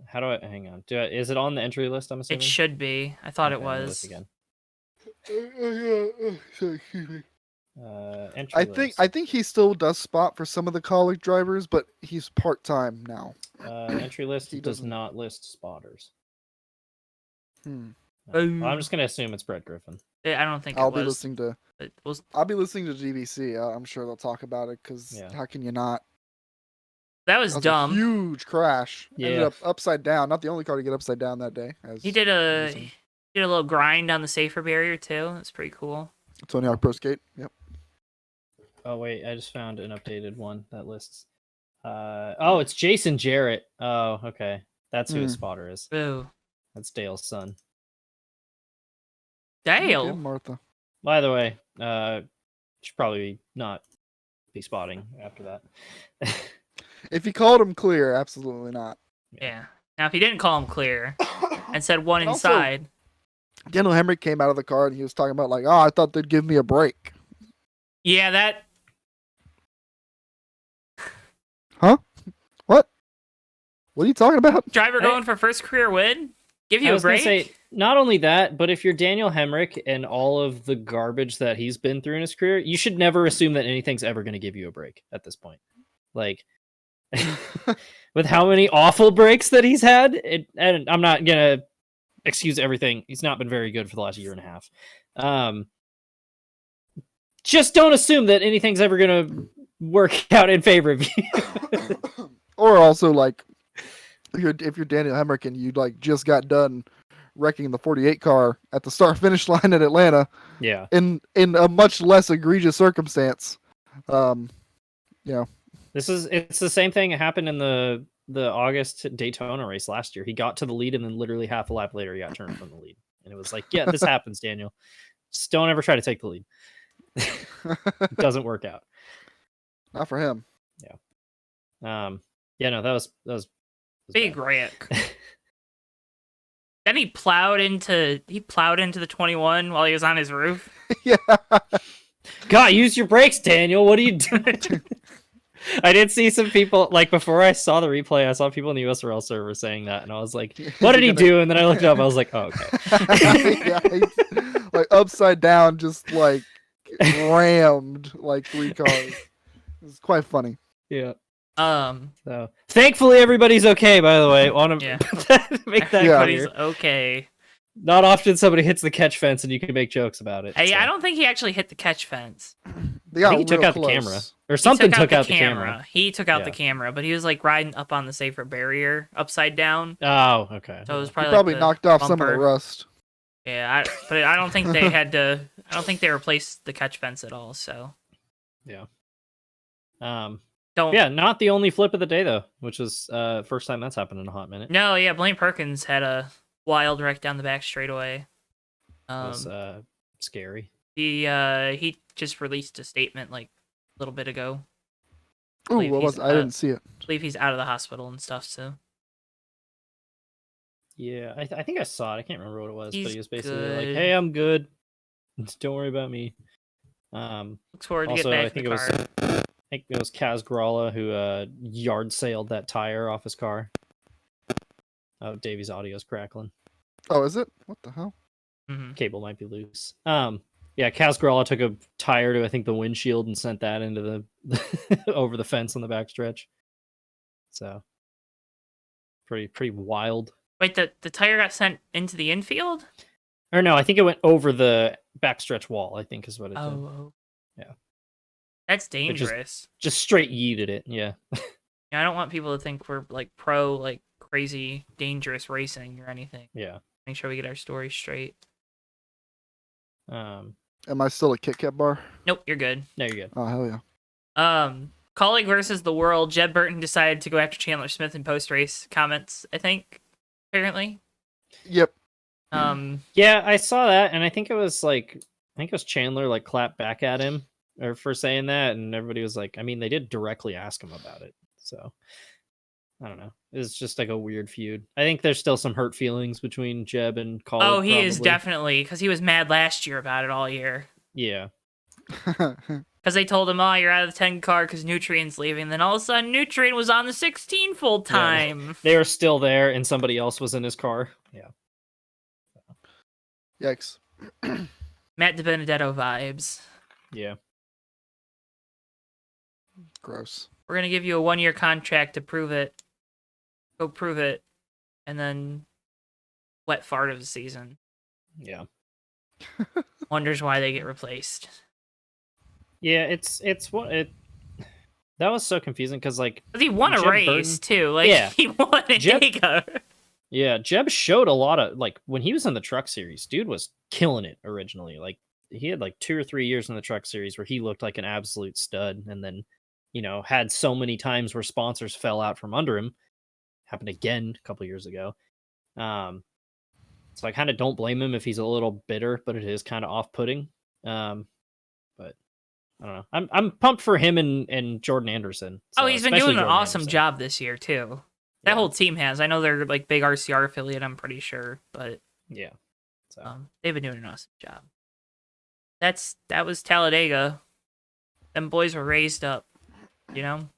How do I hang on? Is it on the entry list? I'm assuming it should be. I thought it was. Again. I think he still does spot for some of the Kaulig drivers, but he's part-time now. Entry list does not list spotters. Hmm. Well, I'm just gonna assume it's Brett Griffin. I don't think I'll be listening to GBC. I'm sure they'll talk about it because how can you not? That was dumb. A huge crash. Yeah. Ended up upside down. Not the only car to get upside down that day. He did a little grind on the safer barrier too. That's pretty cool. Tony Hawk Pro Skate. Yep. Oh wait, I just found an updated one that lists. It's Jason Jarrett. Oh, okay, that's who his spotter is. Ooh. That's Dale's son. Dale. Okay, Martha. By the way, should probably not be spotting after that. If he called him clear, absolutely not. Yeah. Now, if he didn't call him clear and said one And also, inside. Daniel Hemrick came out of the car and he was talking about like, oh, I thought they'd give me a break. Yeah, that. Huh? What? What are you talking about? Driver going for first career win? Give you a break? Gonna say, not only that, but if you're Daniel Hemrick and all of the garbage that he's been through in his career, you should never assume that anything's ever going to give you a break at this point. Like, with how many awful breaks that he's had, and I'm not going to excuse everything. He's not been very good for the last year and a half. Just don't assume that anything's ever going to work out in favor of you. Or also, like, if you're Daniel Hemrick and you like just got done wrecking the 48 car at the start finish line at Atlanta, yeah, in a much less egregious circumstance, it's the same thing that happened in the August Daytona race last year. He got to the lead and then literally half a lap later he got turned from the lead, and it was like, yeah, this happens, Daniel. Just don't ever try to take the lead. It doesn't work out. Not for him. Yeah. No, that was big wreck. Then he plowed into the 21 while he was on his roof. Yeah. God, use your brakes, Daniel. What are you doing? I did see some people, like, before I saw the replay, I saw people in the USRL server saying that, and I was like, what did he do? And then I looked up, I was like, oh, okay. Yeah, like upside down, just like rammed like 3 cars. It's quite funny. Yeah. So thankfully everybody's okay, by the way. Want to make that everybody's okay. Not often somebody hits the catch fence and you can make jokes about it. Hey, I don't think he actually hit the catch fence. I think he took out close. the camera. Or something took out the camera. He took out the camera, but he was like riding up on the safer barrier upside down. Oh, okay. So it was He probably probably like knocked off bumper. some of the rust. Yeah, but I don't think they had to. I don't think they replaced the catch fence at all. So yeah. Don't. Yeah, not the only flip of the day though, which is first time that's happened in a hot minute. No, yeah, Blaine Perkins had a wild wreck down the back straightaway. It was scary. He just released a statement like a little bit ago. Ooh, what was? I didn't see it. I believe he's out of the hospital and stuff. So. Yeah, I think I saw it. I can't remember what it was, but he was basically good. like, "Hey, I'm good. Don't worry about me." Looks forward to also, get back I think in the car. I think it was Kaz Gralla who yard sailed that tire off his car. Oh, Davey's audio's crackling. Oh, is it? What the hell? Mm-hmm. Cable might be loose. Yeah, Kaz Gralla took a tire to I think the windshield and sent that into the over the fence on the backstretch. So pretty wild. Wait, the tire got sent into the infield? Or no, I think it went over the backstretch wall, I think is what it did. Oh. Yeah. That's dangerous. Just straight yeeted it, yeah. Yeah, I don't want people to think we're like pro like crazy dangerous racing or anything. Yeah. Make sure we get our story straight. Am I still a Kit Kat bar? Nope, you're good. No, you're good. Oh, hell yeah. Kaulig versus the World. Jeb Burton decided to go after Chandler Smith in post-race comments, I think, apparently. Yep. Yeah, I saw that, and I think it was Chandler like clapped back at him or for saying that, and everybody was like, I mean, they did directly ask him about it, so I don't know. It's just like a weird feud. I think there's still some hurt feelings between Jeb and Kaulig. Oh, he is definitely, because he was mad last year about it all year. Yeah. Because they told him, oh, you're out of the 10 car because Nutrien's leaving. Then all of a sudden, Nutrien was on the 16 full time. Yeah. They were still there, and somebody else was in his car. Yeah. Yikes. Matt DiBenedetto vibes. Yeah. Gross. We're going to give you a 1-year contract to prove it. Go prove it. And then wet fart of the season. Yeah. Wonders why they get replaced. Yeah, that was so confusing because like he won a race too. Like he won a Talladega. Yeah, Jeb showed a lot of like when he was in the Truck Series, dude was killing it originally. Like he had like 2 or 3 years in the Truck Series where he looked like an absolute stud, and then had so many times where sponsors fell out from under him. Happened again a couple years ago. So I kind of don't blame him if he's a little bitter, but it is kind of off-putting. But I don't know. I'm pumped for him and Jordan Anderson. So, he's been doing an awesome job this year too. That whole team has. I know they're like big RCR affiliate. I'm pretty sure, but yeah, so they've been doing an awesome job. That was Talladega. Them boys were raised up, you know.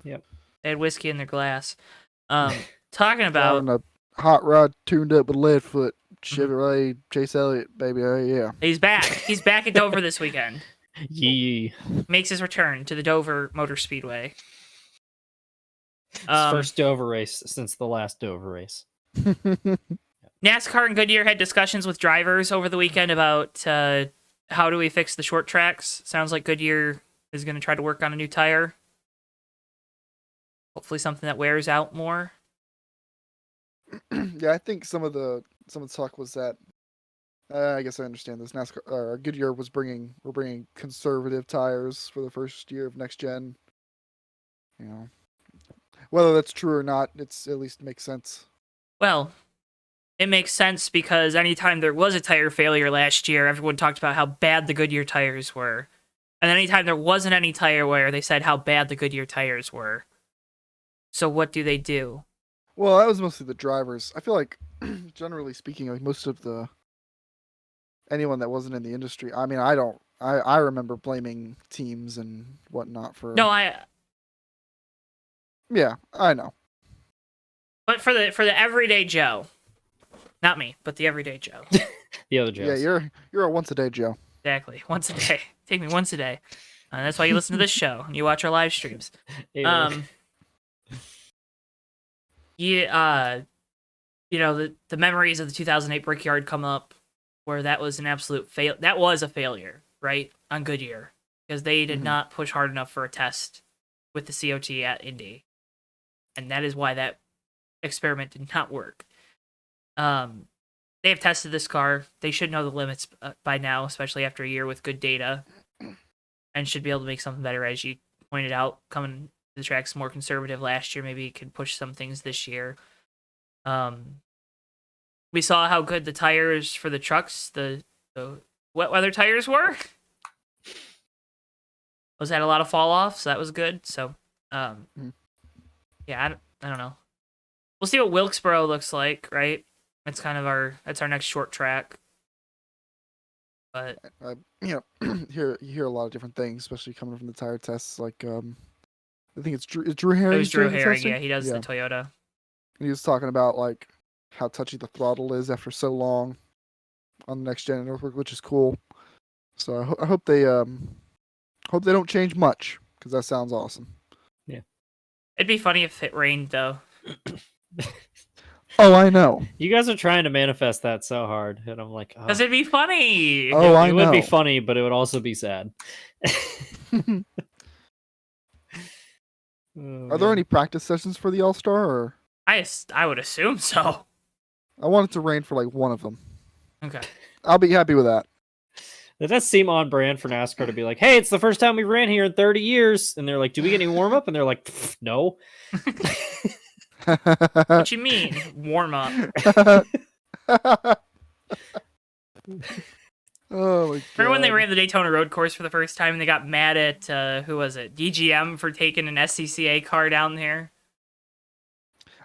Yep. They had whiskey in their glass. Talking about a hot rod tuned up with lead foot. Chevrolet Chase Elliott, baby. Yeah. He's back. He's back at Dover this weekend. Yee. Makes his return to the Dover Motor Speedway. His first Dover race since the last Dover race. NASCAR and Goodyear had discussions with drivers over the weekend about how do we fix the short tracks. Sounds like Goodyear is going to try to work on a new tire. Hopefully something that wears out more. Yeah, I think some of the talk was that I guess I understand this. NASCAR Goodyear we're bringing conservative tires for the first year of next gen. You know, whether that's true or not, it's at least makes sense. Well, it makes sense because anytime there was a tire failure last year, everyone talked about how bad the Goodyear tires were. And anytime there wasn't any tire wear, they said how bad the Goodyear tires were. So what do they do? Well, that was mostly the drivers. I feel like, generally speaking, like most of anyone that wasn't in the industry. I mean, I remember blaming teams and whatnot for. No, Yeah, I know. But for the everyday Joe, not me, but the everyday Joe. The other Joe. Yeah, you're a once a day Joe. Exactly, once a day. Take me once a day. That's why you listen to this show and you watch our live streams. Yeah, you know, the memories of the 2008 Brickyard come up, where that was an absolute fail. That was a failure, right, on Goodyear, because they did not push hard enough for a test with the COT at Indy, and that is why that experiment did not work. They have tested this car. They should know the limits by now, especially after a year with good data, and should be able to make something better, as you pointed out, coming the track's more conservative last year. Maybe it could push some things this year. We saw how good the tires for the trucks, the wet weather tires were. Was had a lot of fall off, so that was good. So, yeah, I don't know. We'll see what Wilkesboro looks like, right? That's our next short track. But you hear a lot of different things, especially coming from the tire tests. Like I think it's Drew Herring. It was Drew Herring, yeah. He does the Toyota. And he was talking about like how touchy the throttle is after so long on the next gen Northbrook, which is cool. So I hope they don't change much, because that sounds awesome. Yeah, it'd be funny if it rained though. Oh, I know. You guys are trying to manifest that so hard, and I'm like, because it'd be funny. Oh, I know. It would be funny, but it would also be sad. Are there any practice sessions for the All-Star? Or I would assume so. I want it to rain for like one of them. Okay. I'll be happy with that. It does seem on brand for NASCAR to be like, hey, it's the first time we ran here in 30 years. And they're like, do we get any warm up? And they're like, no. What you mean, warm up? Oh my God. Remember when they ran the Daytona Road Course for the first time and they got mad at, who was it? DGM for taking an SCCA car down there?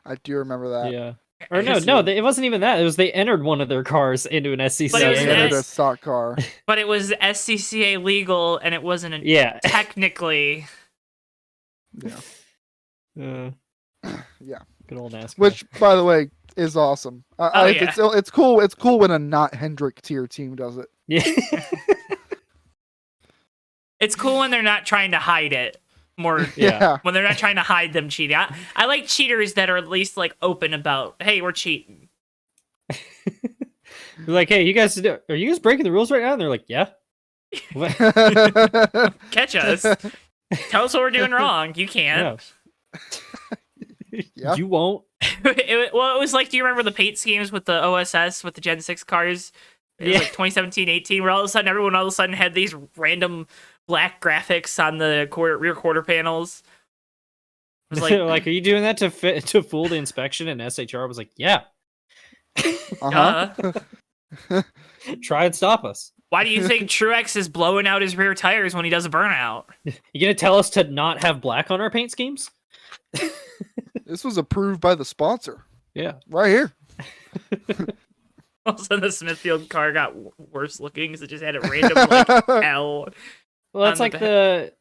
I do remember that. Yeah. Or no, it wasn't even that. It was they entered one of their cars into an SCCA. But it was they entered a stock car. But it was SCCA legal, and it wasn't technically. Yeah. Yeah. Good old NASCAR. Which, by the way, is awesome. It's cool. It's cool when a not Hendrick tier team does it. Yeah. It's cool when they're not trying to hide it. When they're not trying to hide them cheating. I like cheaters that are at least like open about, hey, we're cheating. Like, hey, are you guys breaking the rules right now? And they're like, yeah. Catch us. Tell us what we're doing wrong. You can't. Yeah. You won't. It was like, do you remember the paint schemes with the OSS with the Gen 6 cars? It was like 2017-18, where all of a sudden had these random black graphics on the rear quarter panels. It was like, are you doing that to fool the inspection? And SHR was like, yeah. Uh-huh. Try and stop us. Why do you think Truex is blowing out his rear tires when he does a burnout? You gonna tell us to not have black on our paint schemes? This was approved by the sponsor. Yeah. Right here. All of a sudden, the Smithfield car got worse looking because it just had a random L. Well, that's like the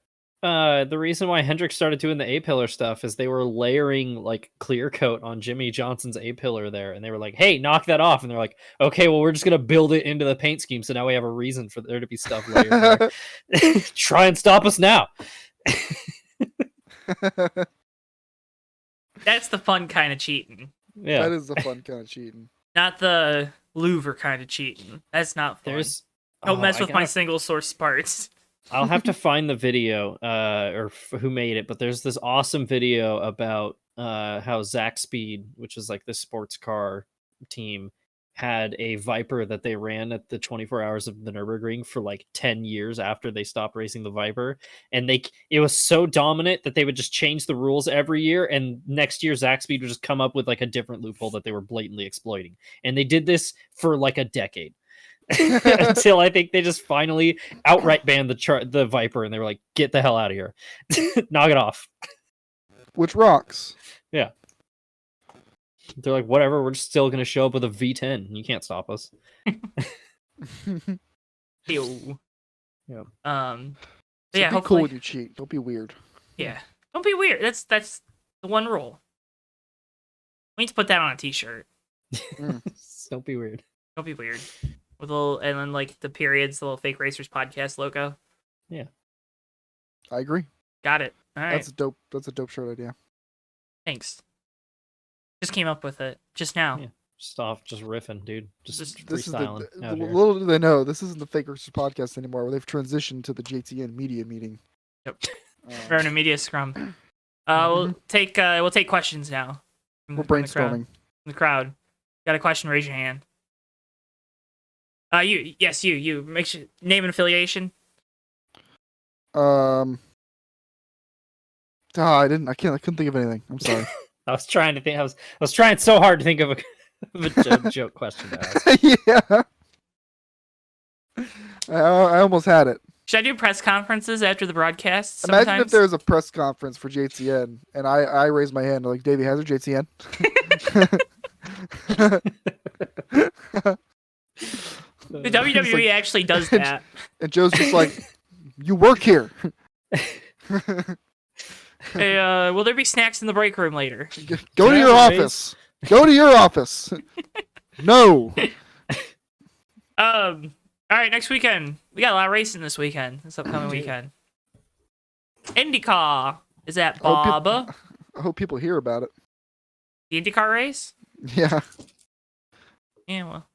reason why Hendrick started doing the A-pillar stuff is they were layering like clear coat on Jimmy Johnson's A-pillar there, and they were like, "Hey, knock that off!" And they're like, "Okay, well, we're just gonna build it into the paint scheme, so now we have a reason for there to be stuff layered there." Try and stop us now. That's the fun kind of cheating. Yeah, that is the fun kind of cheating. Not the Louvre kind of cheating. That's not fun. Don't mess with my single source parts. I'll have to find the video or who made it, but there's this awesome video about how Zach Speed, which is like the sports car team, had a Viper that they ran at the 24 hours of the Nürburgring for like 10 years after they stopped racing the Viper. And it was so dominant that they would just change the rules every year. And next year, Zach Speed would just come up with like a different loophole that they were blatantly exploiting. And they did this for like a decade. Until I think they just finally outright banned the Viper, and they were like, "Get the hell out of here, knock it off." Which rocks. Yeah, they're like, "Whatever, we're just still gonna show up with a V10. You can't stop us." Ew. Yeah. So yeah. be cool when you cheat. Don't be weird. Yeah. Don't be weird. That's the one rule. We need to put that on a T-shirt. Don't be weird. Don't be weird. With a little, and then like the periods, the little Fake Racers podcast logo. Yeah, I agree. Got it. All right. That's a dope shirt idea. Thanks. Just came up with it just now. Yeah. Just riffing, dude. Just this freestyling. Is little do they know, this isn't the Fake Racers podcast anymore. Where they've transitioned to the JTN media meeting. Yep. We're in a media scrum. We'll take questions now. We're brainstorming. From the crowd. Got a question? Raise your hand. You. Make sure name and affiliation. I couldn't think of anything. I'm sorry. I was trying to think. I was trying so hard to think of a joke question to ask. Yeah. I almost had it. Should I do press conferences after the broadcast? Imagine if there was a press conference for JTN and I raised my hand like, Davey, how's your JTN? The WWE actually does that. And Joe's just like, you work here. Hey, will there be snacks in the break room later? Go to your office. Go to your office. No. All right, next weekend. We got a lot of racing this weekend. This upcoming weekend. IndyCar. Is that Baba? I hope people hear about it. The IndyCar race? Yeah. Yeah, well.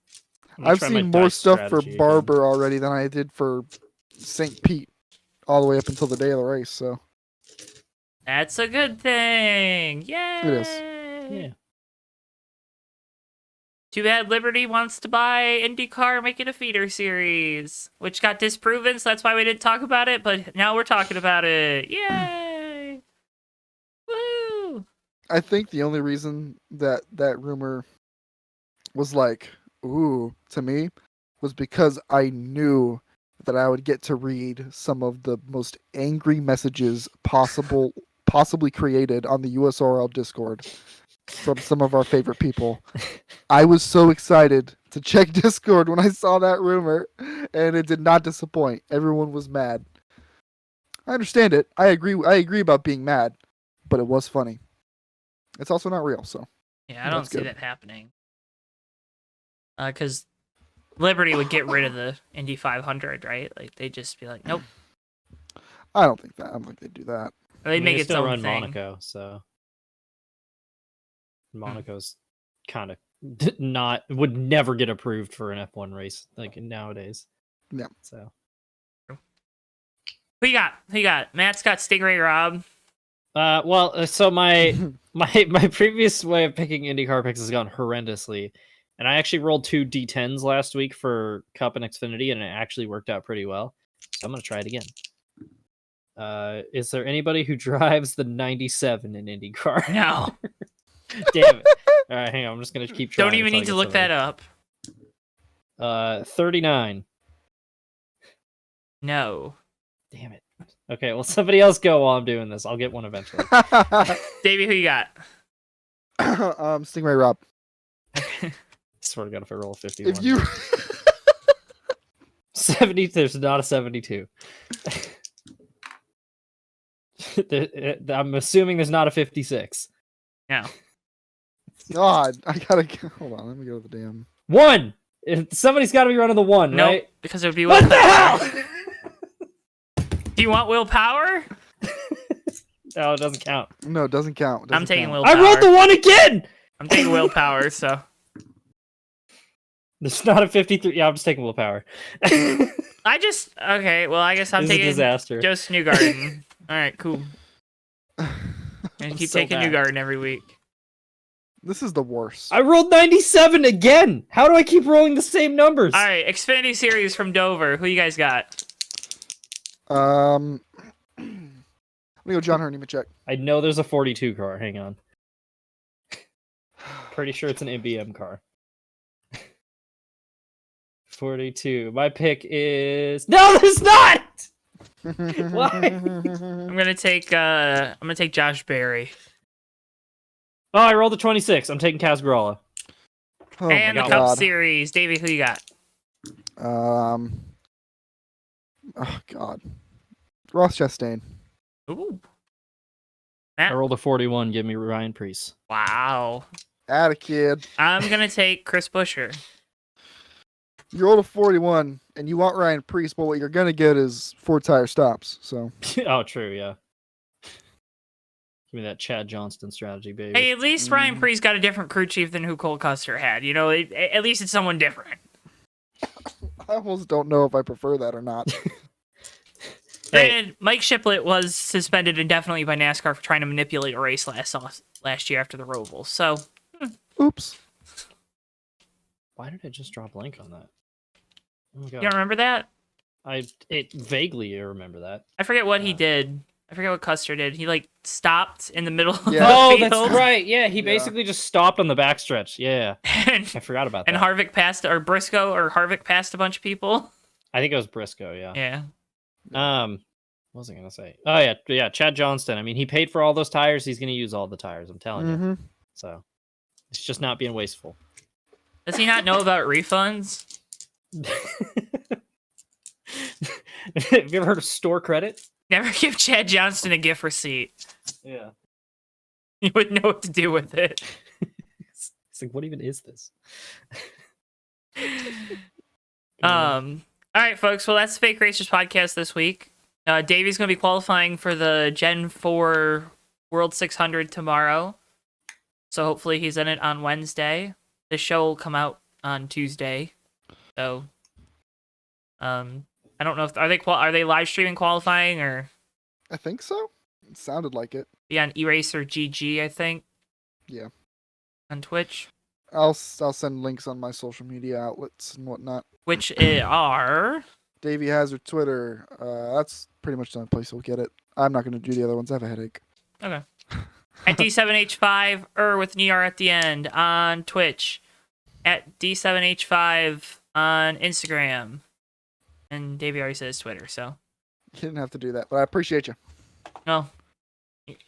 I've seen more stuff for Barber already than I did for St. Pete all the way up until the day of the race, so. That's a good thing. Yay! It is. Yeah. Too bad Liberty wants to buy IndyCar and make it a feeder series, which got disproven, so that's why we didn't talk about it, but now we're talking about it. Yay! Woo! I think the only reason that rumor was like, ooh, to me, was because I knew that I would get to read some of the most angry messages possibly created on the USRL Discord from some of our favorite people. I was so excited to check Discord when I saw that rumor, and it did not disappoint. Everyone was mad. I understand it. I agree about being mad, but it was funny. It's also not real, so. Yeah, I don't see that happening. Because Liberty would get rid of the Indy 500, right? Like, they'd just be like, nope. I don't think they'd do that. Or they'd make its own run thing. Monaco, so Monaco's kind of would never get approved for an F1 race like nowadays. Yeah. So who you got? Matt's got Stingray Rob. So my previous way of picking IndyCar picks has gone horrendously. And I actually rolled 2 D10s last week for Cup and Xfinity, and it actually worked out pretty well. So I'm going to try it again. Is there anybody who drives the 97 in IndyCar? No. Damn it. All right, hang on. I'm just going to keep trying. Don't even need to look that up. 39. No. Damn it. Okay, well, somebody else go while I'm doing this. I'll get one eventually. Davey, who you got? Stingray Rob. Swear to God, if I roll a 51. If you 70, there's not a 72. I'm assuming there's not a 56. No. God, I gotta hold on. Let me go to the damn 1. Somebody's got to be running the 1, nope, right? because it would be What the hell? Do you want willpower? No, it doesn't count. No, it doesn't count. I'm taking willpower. I rolled the 1 again. I'm taking willpower, so. There's not a 53. Yeah, I'm just taking willpower. Okay, well, I guess I'm taking a disaster. just Newgarden. All right, cool. And keep taking Newgarden every week. This is the worst. I rolled 97 again. How do I keep rolling the same numbers? All right, Xfinity Series from Dover. Who you guys got? I'm gonna go John Hurney, check. I know there's a 42 car. Hang on. Pretty sure it's an MBM car. 42. My pick is no. There's not. Why? I'm gonna take Josh Berry. Oh, I rolled a 26. I'm taking Casgralla. Oh and the my Cup God. Series. Davey, who you got? Oh God. Ross Chastain. Ooh. I rolled a 41. Give me Ryan Preece. Wow. Atta kid. I'm gonna take Chris Buescher. You rolled a 41, and you want Ryan Preece, but what you're gonna get is 4 tire stops. So. Oh, true. Yeah. Give me that Chad Johnston strategy, baby. Hey, at least Ryan Preece got a different crew chief than who Cole Custer had. You know, at least it's someone different. I almost don't know if I prefer that or not. Granted, Mike Shiplett was suspended indefinitely by NASCAR for trying to manipulate a race last year after the Roval. So, Oops. Why did I just draw a blank on that? Oh my God. you don't remember that? It vaguely remember that. I forget what he did. I forget what Custer did. He stopped in the middle of the Oh, field. that's right. Yeah, he basically just stopped on the backstretch. Yeah, and, I forgot about that. And Harvick passed a bunch of people. I think it was Briscoe. Yeah. Yeah. What was I gonna say? Oh yeah, Chad Johnston. I mean, he paid for all those tires. He's gonna use all the tires. I'm telling you. So it's just not being wasteful. Does he not know about refunds? Have you ever heard of store credit? Never give Chad Johnston a gift receipt. Yeah. He wouldn't know what to do with it. It's like, what even is this? All right, folks. Well, that's the Fake Racers podcast this week. Davey's going to be qualifying for the Gen 4 World 600 tomorrow. So hopefully he's in it on Wednesday. The show will come out on Tuesday. So, I don't know if are they live streaming qualifying or? I think so. It sounded like it. Yeah, on Eraser GG, I think. Yeah. On Twitch. I'll send links on my social media outlets and whatnot. Which are Davey Hazard Twitter. That's pretty much the only place you'll get it. I'm not going to do the other ones. I have a headache. Okay. At D7H5 with an ER at the end on Twitch. At D7H5 on Instagram. And Davey already says Twitter, so. You didn't have to do that, but I appreciate you. No.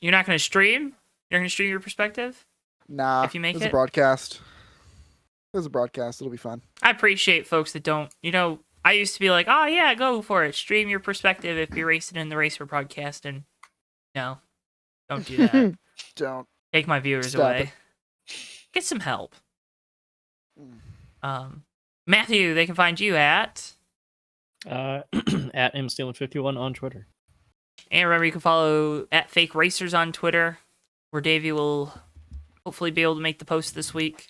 You're not going to stream? You're going to stream your perspective? Nah. If you make it's a broadcast. It's a broadcast. It'll be fun. I appreciate folks that don't. I used to be like, oh, yeah, go for it. Stream your perspective if you're racing in the race for broadcasting. No. Don't do that. Don't. Take my viewers away. Get some help. Matthew, they can find you at at mstealing51 on Twitter. And remember, you can follow at Fake Racers on Twitter, where Davey will hopefully be able to make the post this week,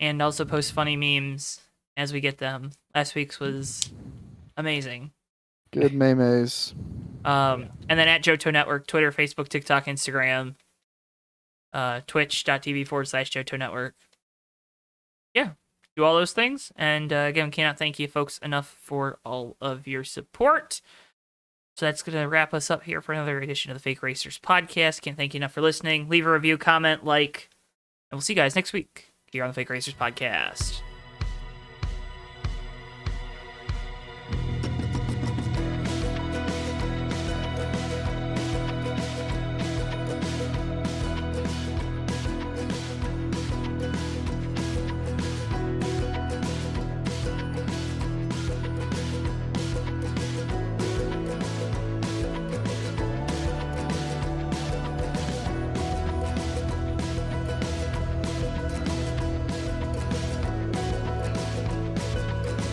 and also post funny memes as we get them. Last week's was amazing. Good memes. And then at Johto Network, Twitter, Facebook, TikTok, Instagram, twitch.tv/Johto Network. Yeah, do all those things. And again, cannot thank you folks enough for all of your support. So that's going to wrap us up here for another edition of the Fake Racers podcast. Can't thank you enough for listening. Leave a review, comment, like, and we'll see you guys next week here on the Fake Racers podcast.